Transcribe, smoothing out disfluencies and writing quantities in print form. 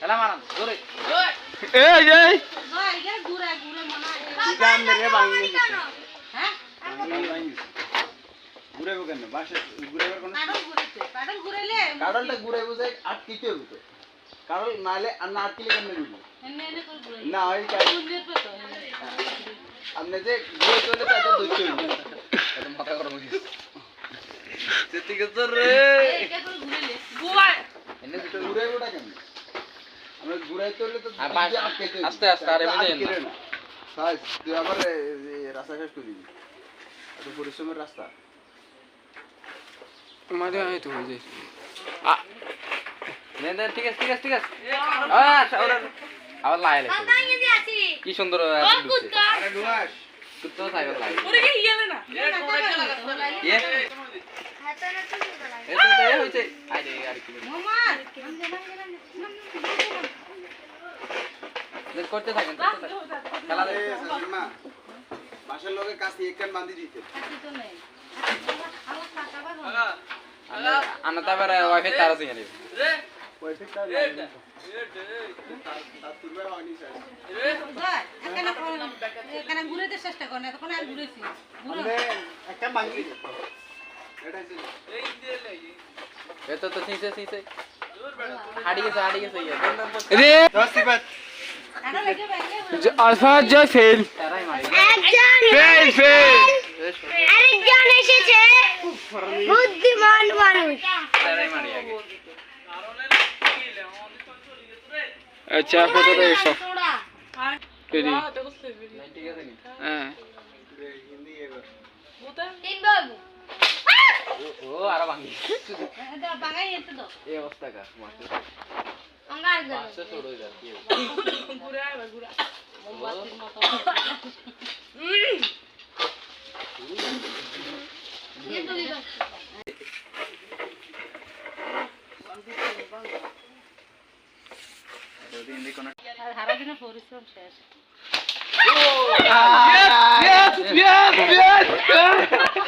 খেলা মারান জোরে এই এই ভাই এর ঘুরে ঘুরে মনে হয় ইজান মেরে ভাঙি হ্যাঁ ঘুরে কেন বাসে ঘুরে কোন পাডল ঘুরেলে কারণটা ঘুরে বুঝে আটকিতে হতো কারণ নালে আর না আটকিলে কেন ঘুরবে এনে এনে করে ঘুরে না ওই কারণ ঘুরে তো আপনি যে ঘুরে চলে তাতে ধরতে হইবে এটা মাথা গরম হয়ে গেছে সেটি কে রে এটা করে ঘুরেলে গোয়ায় এনে দুটো ঘুরে ওটা কেন আমরা ঘুরে চলে তো আটকিতে আস্তে আস্তে আরে বুঝেন না সাইজ তুই আবার রাস্তা শেষ করে দিবি এত পরিশ্রমের রাস্তা মাঝে আয় তো হয়ে যায় নে ঠিক আছে ওরা আবার লাইলে কি সুন্দর আরে ডুয়াস কুত্তো সাইবার লাই ওরে কি ইয়েলে না এ তো দেয় হইছে আরে আর কি মোমার দেখ করতে থাকেন খেলা আরে সালমা বাসার লগে কাছে একখান বাঁধি দিতে তো নেই আমার টাকা বাবা আনা তারপর ওয়াইফাই তার আছে এখানে পয়সাটা তার তুলবে হয়নি স্যার যায় এখানে ঘুরেতে চেষ্টা করে না তখন আর ঘুরেছি আমরা একটা বাঁধি এটা ছিল এ তো সিসে হাড়ি গেছে ইয়ে রে 10 বাত আনা লাগে বাইরে আলফা জয় ফেল তারাই মারি ফেল ফেল আরেকজন এসেছে বুদ্ধিমান মানুষ তারাই মারি আগে আচ্ছা ফটোটা এসো তোরা রেডি ঠিক আছে নি হ্যাঁ হিন্দি এবার তিন বাবু ও আরো ভাঙি এটা বাগাই এত দাও এই অবস্থা কা মাস্টার অঙ্গার গেল মাস্টার ছোট হয়ে যাচ্ছে ঘুরে আইবা ঘুরে মোমবাতির মতো ये तो लीजिए হারা দিনে পরিশ্রম শেষ yes yes yes